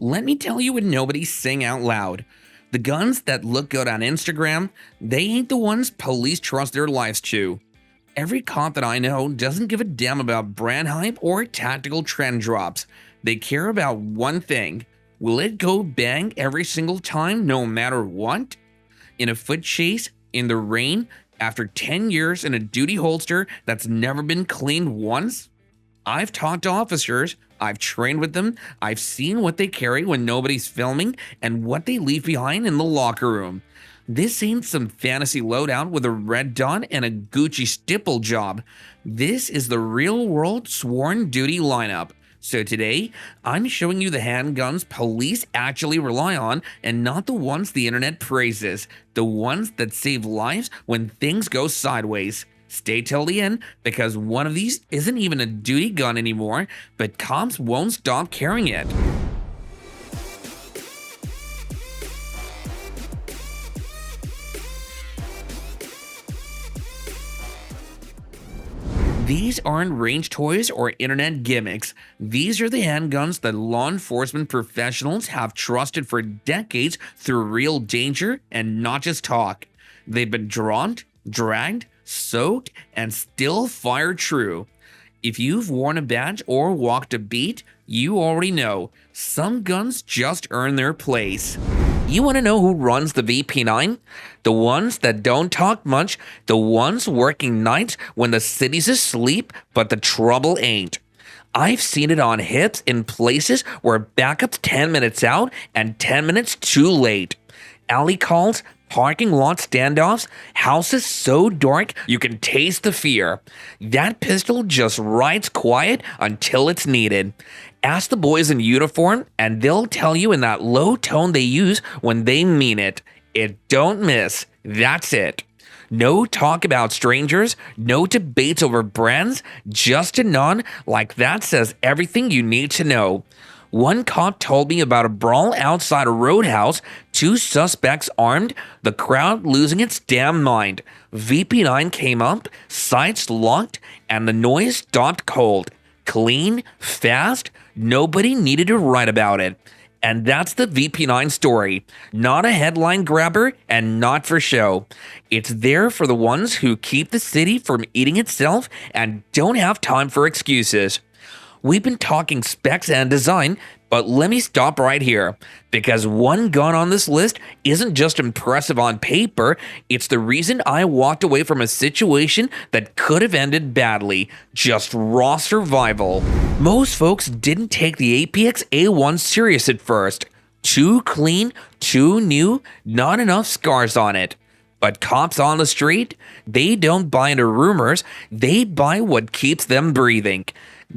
Let me tell you what nobody's saying out loud. The guns that look good on Instagram, they ain't the ones police trust their lives to. Every cop that I know doesn't give a damn about brand hype or tactical trend drops. They care about one thing. Will it go bang every single time, no matter what? In a foot chase, in the rain, after 10 years in a duty holster that's never been cleaned once? I've talked to officers, I've trained with them, I've seen what they carry when nobody's filming and what they leave behind in the locker room. This ain't some fantasy loadout with a red dot and a Gucci stipple job. This is the real world sworn duty lineup. So today, I'm showing you the handguns police actually rely on and not the ones the internet praises, the ones that save lives when things go sideways. Stay till the end because one of these isn't even a duty gun anymore, but cops won't stop carrying it. These aren't range toys or internet gimmicks. These are the handguns that law enforcement professionals have trusted for decades through real danger and not just talk. They've been drawn, dragged, soaked, and still fire true. If you've worn a badge or walked a beat, you already know some guns just earn their place. You want to know who runs the VP9? The ones that don't talk much, the ones working nights when the city's asleep, but the trouble ain't. I've seen it on hits in places where backup's 10 minutes out and 10 minutes too late. Alley calls, parking lot standoffs, houses so dark you can taste the fear. That pistol just rides quiet until it's needed. Ask the boys in uniform and they'll tell you in that low tone they use when they mean it. It don't miss. That's it. No talk about strangers, no debates over brands, just a nod like that says everything you need to know. One cop told me about a brawl outside a roadhouse, 2 suspects armed, the crowd losing its damn mind. VP9 came up, sights locked, and the noise stopped cold. Clean, fast, nobody needed to write about it. And that's the VP9 story. Not a headline grabber and not for show. It's there for the ones who keep the city from eating itself and don't have time for excuses. We've been talking specs and design, but let me stop right here, because one gun on this list isn't just impressive on paper, it's the reason I walked away from a situation that could have ended badly, just raw survival. Most folks didn't take the APX A1 serious at first. Too clean, too new, not enough scars on it. But cops on the street, they don't buy into rumors, they buy what keeps them breathing.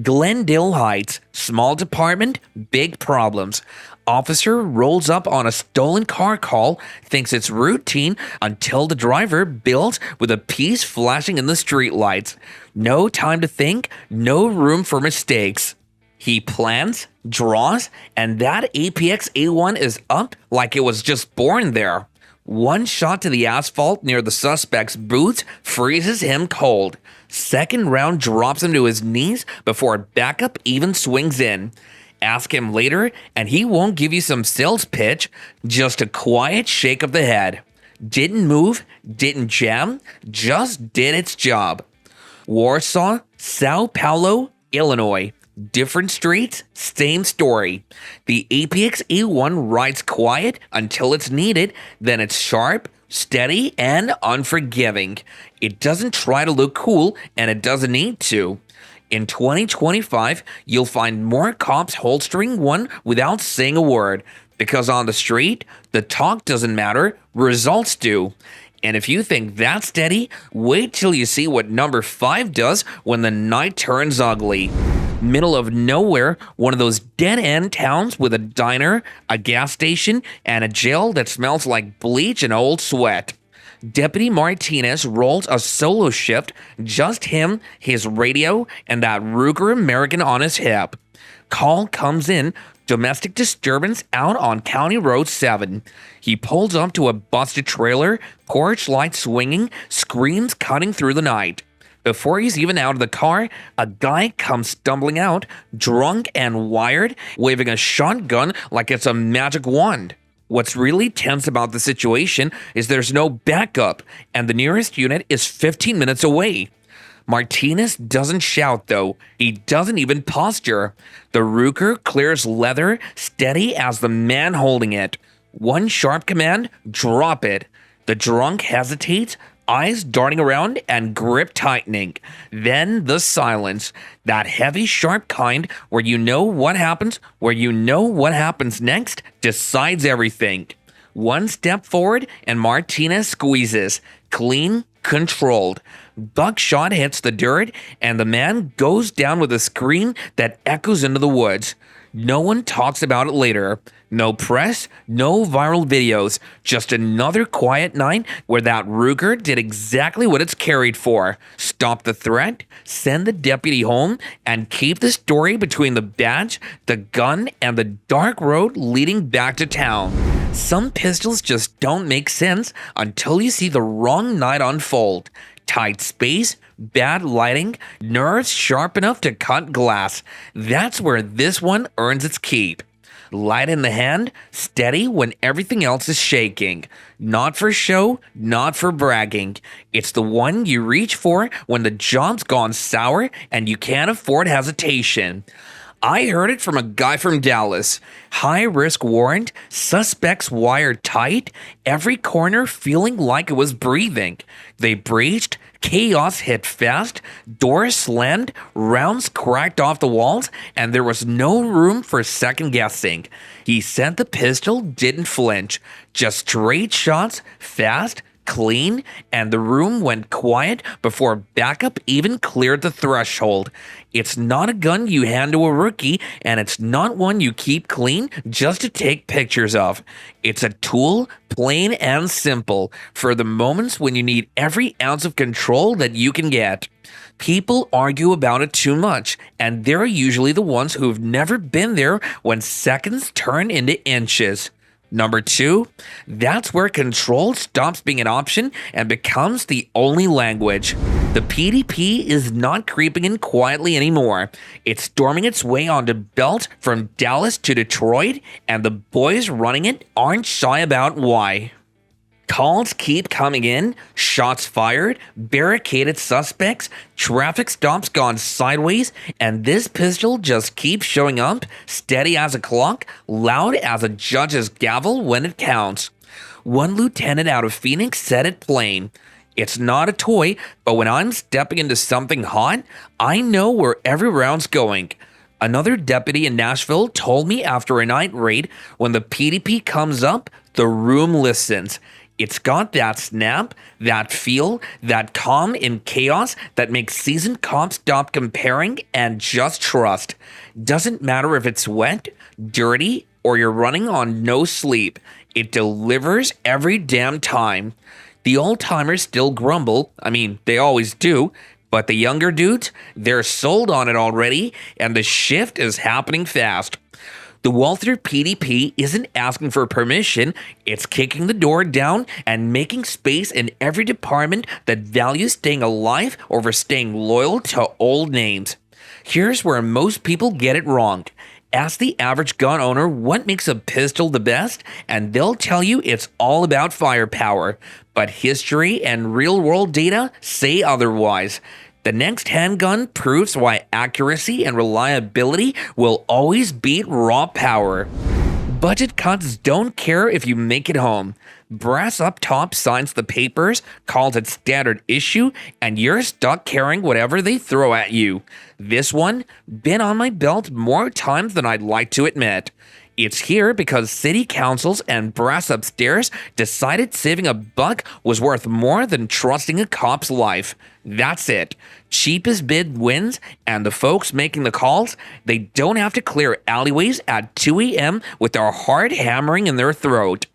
Glendale Heights, small department, big problems. Officer rolls up on a stolen car call, thinks it's routine until the driver builds with a piece flashing in the streetlights. No time to think, no room for mistakes. He plans, draws, and that APX A1 is up like it was just born there. One shot to the asphalt near the suspect's boots freezes him cold. Second round drops him to his knees before backup even swings in. Ask him later, and he won't give you some sales pitch, just a quiet shake of the head. Didn't move, didn't jam, just did its job. Warsaw, Sao Paulo, Illinois. Different streets, same story. The APX A1 rides quiet until it's needed, then it's sharp, steady, and unforgiving. It doesn't try to look cool, and it doesn't need to. In 2025, you'll find more cops holstering one without saying a word, because on the street, the talk doesn't matter, results do. And if you think that's steady, wait till you see what number 5 does when the night turns ugly. Middle of nowhere, one of those dead-end towns with a diner, a gas station, and a jail that smells like bleach and old sweat. Deputy Martinez rolls a solo shift, just him, his radio, and that Ruger American on his hip. Call comes in, domestic disturbance out on County Road 7. He pulls up to a busted trailer, porch light swinging, screams cutting through the night. Before he's even out of the car, a guy comes stumbling out, drunk and wired, waving a shotgun like it's a magic wand. What's really tense about the situation is there's no backup, and the nearest unit is 15 minutes away. Martinez doesn't shout, though. He doesn't even posture. The Ruger clears leather, steady as the man holding it. One sharp command, drop it. The drunk hesitates, eyes darting around and grip tightening. Then the silence, that heavy, sharp kind where you know what happens next, decides everything. One step forward and Martinez squeezes. Clean, controlled. Buckshot hits the dirt and the man goes down with a scream that echoes into the woods. No one talks about it later. No press, no viral videos, just another quiet night where that Ruger did exactly what it's carried for. Stop the threat, send the deputy home, and keep the story between the badge, the gun, and the dark road leading back to town. Some pistols just don't make sense until you see the wrong night unfold. Tight space, bad lighting, nerves sharp enough to cut glass. That's where this one earns its keep. Light in the hand, steady when everything else is shaking. Not for show, not for bragging. It's the one you reach for when the job's gone sour and you can't afford hesitation. I heard it from a guy from Dallas. High risk warrant, suspects wired tight, every corner feeling like it was breathing. They breached, chaos hit fast, doors slammed, rounds cracked off the walls, and there was no room for second guessing. He sent the pistol, didn't flinch, just straight shots, fast, clean, and the room went quiet before backup even cleared the threshold. It's not a gun you hand to a rookie, and it's not one you keep clean just to take pictures of. It's a tool, plain and simple, for the moments when you need every ounce of control that you can get. People argue about it too much, and they're usually the ones who've never been there when seconds turn into inches. Number 2, that's where control stops being an option and becomes the only language. The PDP is not creeping in quietly anymore. It's storming its way onto Belt from Dallas to Detroit, and the boys running it aren't shy about why. Calls keep coming in, shots fired, barricaded suspects, traffic stops gone sideways, and this pistol just keeps showing up, steady as a clock, loud as a judge's gavel when it counts. One lieutenant out of Phoenix said it plain. It's not a toy, but when I'm stepping into something hot, I know where every round's going. Another deputy in Nashville told me after a night raid, when the PDP comes up, the room listens. It's got that snap, that feel, that calm in chaos that makes seasoned cops stop comparing and just trust. Doesn't matter if it's wet, dirty, or you're running on no sleep. It delivers every damn time. The old-timers still grumble. I mean, they always do. But the younger dudes, they're sold on it already, and the shift is happening fast. The Walther PDP isn't asking for permission, it's kicking the door down and making space in every department that values staying alive over staying loyal to old names. Here's where most people get it wrong. Ask the average gun owner what makes a pistol the best, and they'll tell you it's all about firepower. But history and real-world data say otherwise. The next handgun proves why accuracy and reliability will always beat raw power. Budget cuts don't care if you make it home. Brass up top signs the papers, calls it standard issue, and you're stuck carrying whatever they throw at you. This one, been on my belt more times than I'd like to admit. It's here because city councils and brass upstairs decided saving $1 was worth more than trusting a cop's life. That's it. Cheapest bid wins, and the folks making the calls, they don't have to clear alleyways at 2 a.m. with their heart hammering in their throat.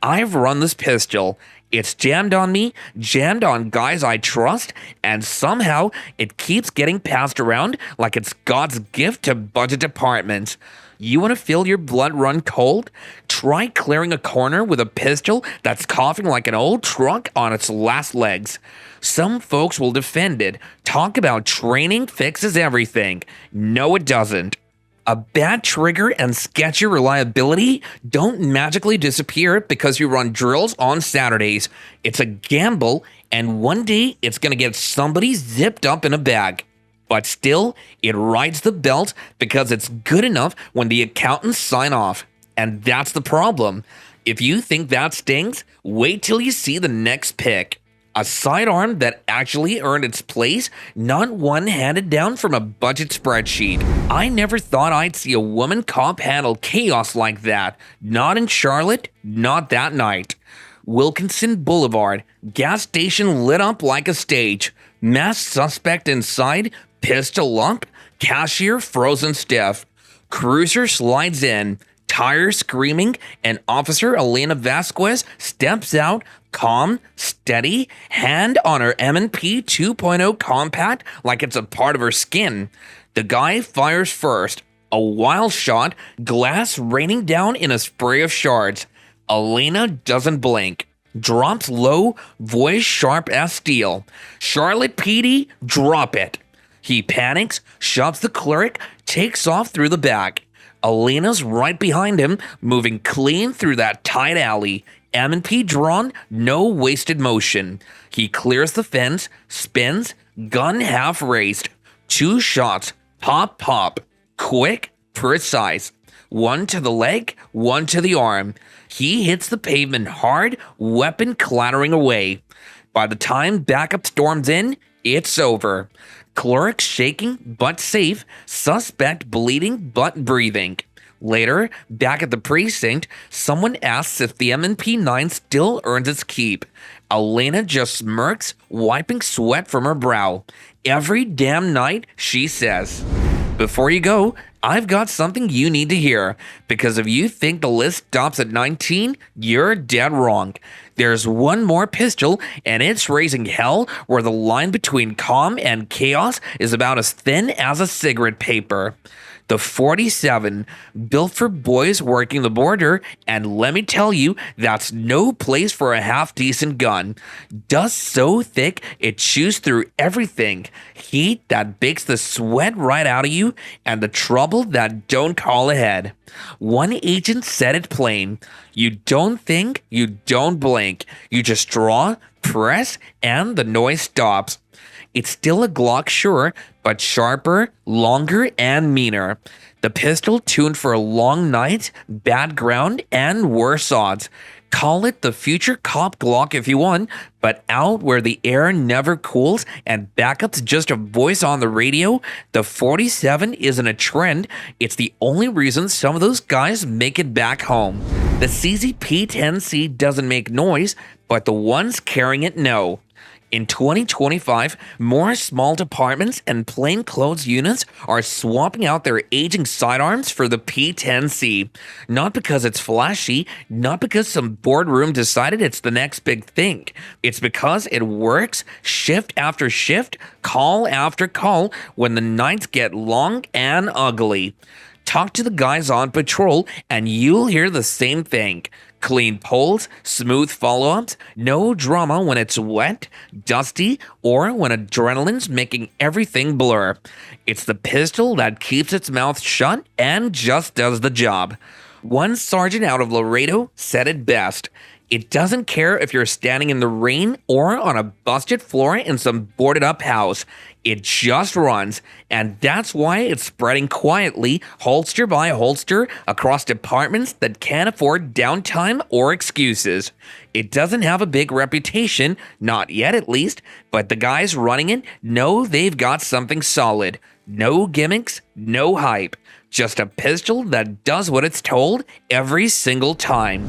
I've run this pistol. It's jammed on me, jammed on guys I trust, and somehow it keeps getting passed around like it's God's gift to budget departments. You want to feel your blood run cold? Try clearing a corner with a pistol that's coughing like an old truck on its last legs. Some folks will defend it, talk about training fixes everything. No, it doesn't. A bad trigger and sketchy reliability don't magically disappear because you run drills on Saturdays. It's a gamble, and one day it's going to get somebody zipped up in a bag. But still, it rides the belt because it's good enough when the accountants sign off. And that's the problem. If you think that stings, wait till you see the next pick. A sidearm that actually earned its place, not one handed down from a budget spreadsheet. I never thought I'd see a woman cop handle chaos like that. Not in Charlotte, not that night. Wilkinson Boulevard, gas station lit up like a stage. Masked suspect inside, pistol up, cashier frozen stiff. Cruiser slides in, tire screaming, and Officer Elena Vasquez steps out, calm, steady, hand on her M&P 2.0 compact like it's a part of her skin. The guy fires first. A wild shot, glass raining down in a spray of shards. Elena doesn't blink. Drops low, voice sharp as steel. Charlotte PD, drop it. He panics, shoves the cleric, takes off through the back. Elena's right behind him, moving clean through that tight alley. M&P drawn, no wasted motion. He clears the fence, spins, gun half raised. 2 shots, pop, pop. Quick, precise. 1 to the leg, 1 to the arm. He hits the pavement hard, weapon clattering away. By the time backup storms in, it's over. Clerk shaking but safe, suspect bleeding but breathing. Later, back at the precinct, someone asks if the M&P 9 still earns its keep. Elena just smirks, wiping sweat from her brow. Every damn night, she says. Before you go, I've got something you need to hear, because if you think the list stops at 19, you're dead wrong. There's one more pistol, and it's raising hell where the line between calm and chaos is about as thin as a cigarette paper. The 47, built for boys working the border, and let me tell you, that's no place for a half-decent gun. Dust so thick, it chews through everything. Heat that bakes the sweat right out of you, and the trouble that don't call ahead. One agent said it plain. You don't think, you don't blink. You just draw, press, and the noise stops. It's still a Glock, sure, but sharper, longer, and meaner. The pistol tuned for a long night, bad ground, and worse odds. Call it the future cop Glock if you want, but out where the air never cools and backup's just a voice on the radio, the 47 isn't a trend. It's the only reason some of those guys make it back home. The CZP-10C doesn't make noise, but the ones carrying it know. In 2025, more small departments and plainclothes units are swapping out their aging sidearms for the P10C. Not because it's flashy, not because some boardroom decided it's the next big thing. It's because it works shift after shift, call after call, when the nights get long and ugly. Talk to the guys on patrol and you'll hear the same thing. Clean polls, smooth follow-ups, no drama when it's wet, dusty, or when adrenaline's making everything blur. It's the pistol that keeps its mouth shut and just does the job. One sergeant out of Laredo said it best. It doesn't care if you're standing in the rain or on a busted floor in some boarded-up house. It just runs, and that's why it's spreading quietly, holster by holster, across departments that can't afford downtime or excuses. It doesn't have a big reputation, not yet at least, but the guys running it know they've got something solid. No gimmicks, no hype. Just a pistol that does what it's told every single time.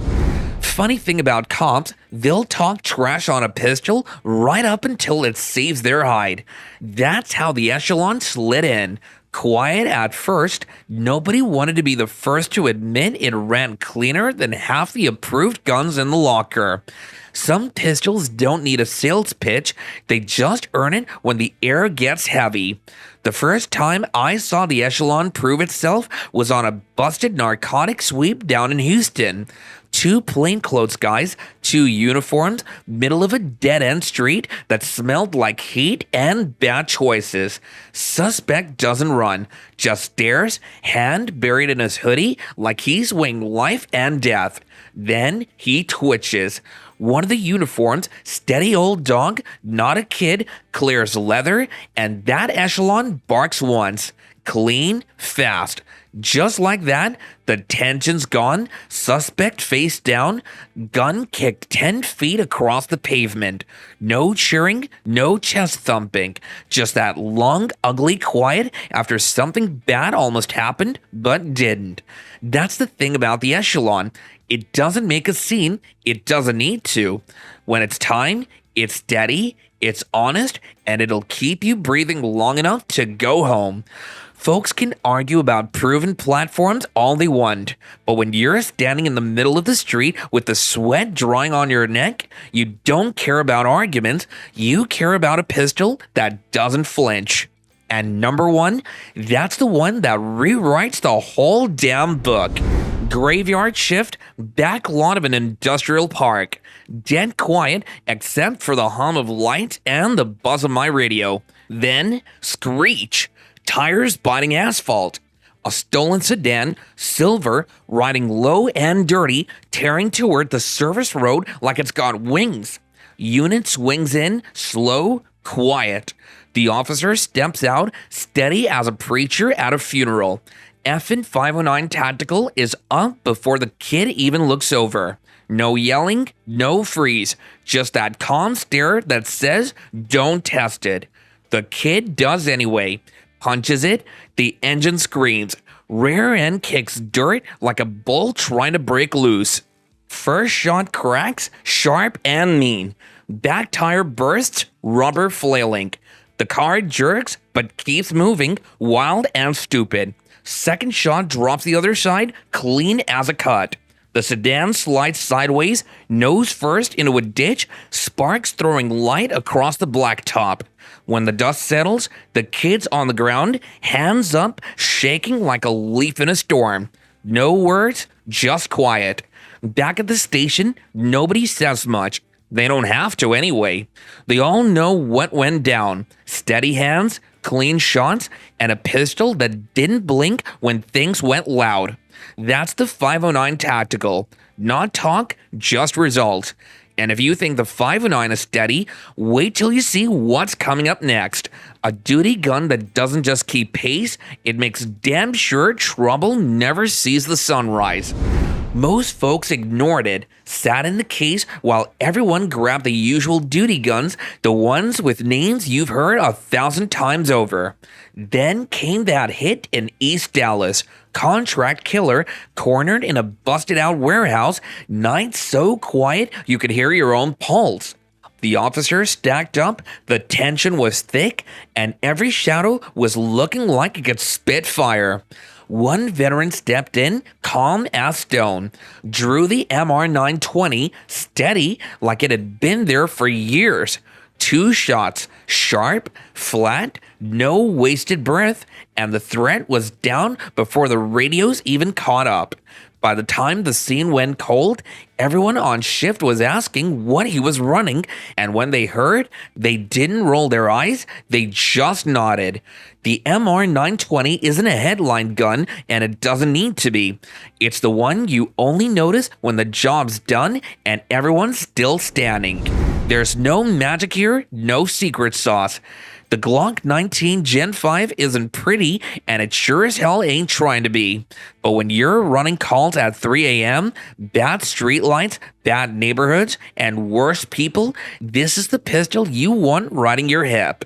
Funny thing about cops, they'll talk trash on a pistol right up until it saves their hide. That's how the echelon slid in. Quiet at first, nobody wanted to be the first to admit it ran cleaner than half the approved guns in the locker. Some pistols don't need a sales pitch, they just earn it when the air gets heavy. The first time I saw the Echelon prove itself was on a busted narcotic sweep down in Houston. Two plainclothes guys, two uniforms, middle of a dead-end street that smelled like heat and bad choices. Suspect doesn't run, just stares, hand buried in his hoodie like he's weighing life and death. Then he twitches. One of the uniforms, steady old dog, not a kid, clears leather, and that Echelon barks once. Clean, fast. Just like that, the tension's gone, suspect face down, gun kicked 10 feet across the pavement. No cheering, no chest thumping, just that long, ugly quiet after something bad almost happened, but didn't. That's the thing about the Echelon. It doesn't make a scene, it doesn't need to. When it's time, it's steady, it's honest, and it'll keep you breathing long enough to go home. Folks can argue about proven platforms all they want, but when you're standing in the middle of the street with the sweat drying on your neck, you don't care about arguments, you care about a pistol that doesn't flinch. And number one, that's the one that rewrites the whole damn book. Graveyard shift, back lot of an industrial park. Dead quiet except for the hum of lights and the buzz of my radio. Then, screech. Tires biting asphalt. A stolen sedan, silver, riding low and dirty, tearing toward the service road like it's got wings. Unit swings in, slow, quiet. The officer steps out, steady as a preacher at a funeral. Effin' 509 Tactical is up before the kid even looks over. No yelling, no freeze, just that calm stare that says, don't test it. The kid does anyway. Punches it, the engine screams. Rear end kicks dirt like a bull trying to break loose. First shot cracks, sharp and mean. Back tire bursts, rubber flailing. The car jerks, but keeps moving, wild and stupid. Second shot drops the other side, clean as a cut. The sedan slides sideways, nose first into a ditch, sparks throwing light across the blacktop. When the dust settles, the kid's on the ground, hands up, shaking like a leaf in a storm. No words, just quiet. Back at the station, nobody says much. They don't have to anyway. They all know what went down. Steady hands, clean shots, and a pistol that didn't blink when things went loud. That's the 509 Tactical. Not talk, just result. And if you think the 509 is steady, wait till you see what's coming up next. A duty gun that doesn't just keep pace, it makes damn sure trouble never sees the sunrise. Most folks ignored it, sat in the case while everyone grabbed the usual duty guns, the ones with names you've heard 1,000 times over. Then came that hit in East Dallas. Contract killer cornered in a busted out warehouse, night so quiet you could hear your own pulse. The officers stacked up, the tension was thick, and every shadow was looking like it could spit fire. One veteran stepped in, calm as stone, drew the MR920, steady like it had been there for years. 2 shots, sharp, flat, no wasted breath, and the threat was down before the radios even caught up. By the time the scene went cold, everyone on shift was asking what he was running, and when they heard, they didn't roll their eyes, they just nodded. The MR920 isn't a headline gun, and it doesn't need to be. It's the one you only notice when the job's done and everyone's still standing. There's no magic here, no secret sauce. The Glock 19 Gen 5 isn't pretty, and it sure as hell ain't trying to be. But when you're running calls at 3 a.m., bad streetlights, bad neighborhoods, and worse people, this is the pistol you want riding your hip.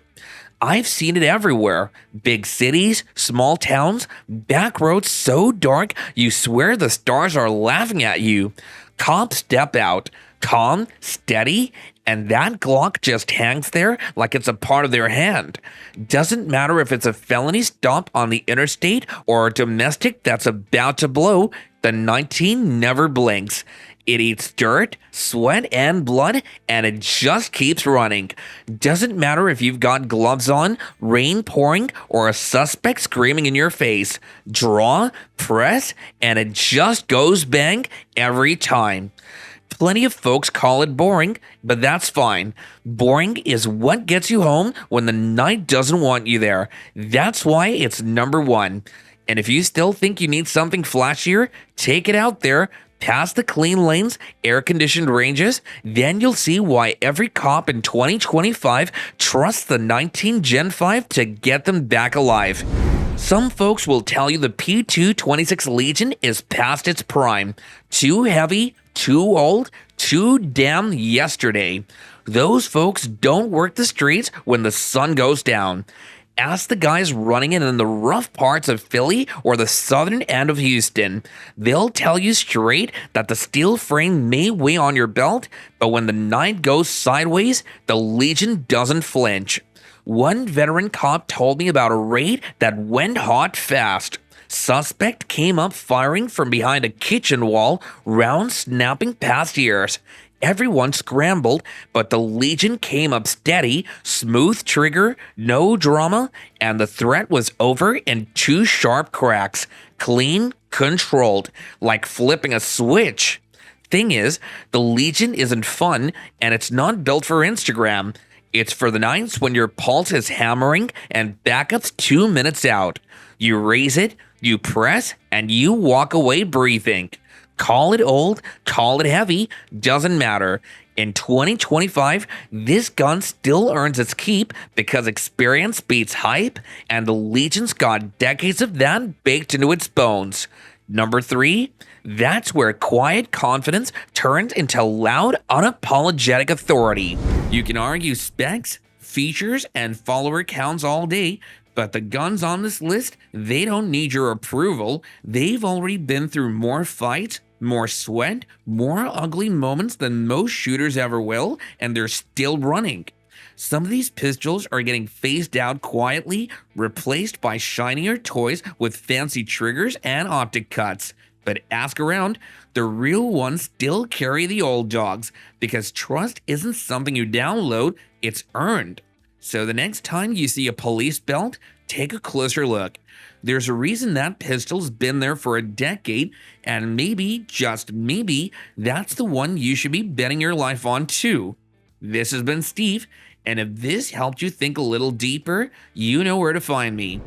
I've seen it everywhere. Big cities, small towns, back roads so dark you swear the stars are laughing at you. Cops step out. calm, steady, and that Glock just hangs there like it's a part of their hand. Doesn't matter if it's a felony stop on the interstate or a domestic that's about to blow, the 19 never blinks. It eats dirt, sweat, and blood, and it just keeps running. Doesn't matter if you've got gloves on, rain pouring, or a suspect screaming in your face. Draw, press, and it just goes bang every time. Plenty of folks call it boring, but that's fine. Boring is what gets you home when the night doesn't want you there. That's why it's number one. And if you still think you need something flashier, take it out there, past the clean lanes, air-conditioned ranges, then you'll see why every cop in 2025 trusts the 19 Gen 5 to get them back alive. Some folks will tell you the P226 Legion is past its prime. Too heavy, too old, too damn yesterday. Those folks don't work the streets when the sun goes down. Ask the guys running it in the rough parts of Philly or the southern end of Houston. They'll tell you straight that the steel frame may weigh on your belt, but when the night goes sideways, the Legion doesn't flinch. One veteran cop told me about a raid that went hot fast. Suspect came up firing from behind a kitchen wall, rounds snapping past ears. Everyone scrambled, but the Legion came up steady, smooth trigger, no drama, and the threat was over in two sharp cracks. Clean, controlled, like flipping a switch. Thing is, the Legion isn't fun, and it's not built for Instagram. It's for the nights when your pulse is hammering and backup's 2 minutes out. You raise it, you press, and you walk away breathing. Call it old, call it heavy, doesn't matter. In 2025, this gun still earns its keep because experience beats hype, and the Legion's got decades of that baked into its bones. Number 3, that's where quiet confidence turns into loud, unapologetic authority. You can argue specs, features, and follower counts all day, but the guns on this list, they don't need your approval. They've already been through more fights, more sweat, more ugly moments than most shooters ever will, and they're still running. Some of these pistols are getting phased out quietly, replaced by shinier toys with fancy triggers and optic cuts. But ask around, the real ones still carry the old dogs, because trust isn't something you download, it's earned. So the next time you see a police belt, take a closer look. There's a reason that pistol's been there for a decade, and maybe, just maybe, that's the one you should be betting your life on too. This has been Steve, and if this helped you think a little deeper, you know where to find me.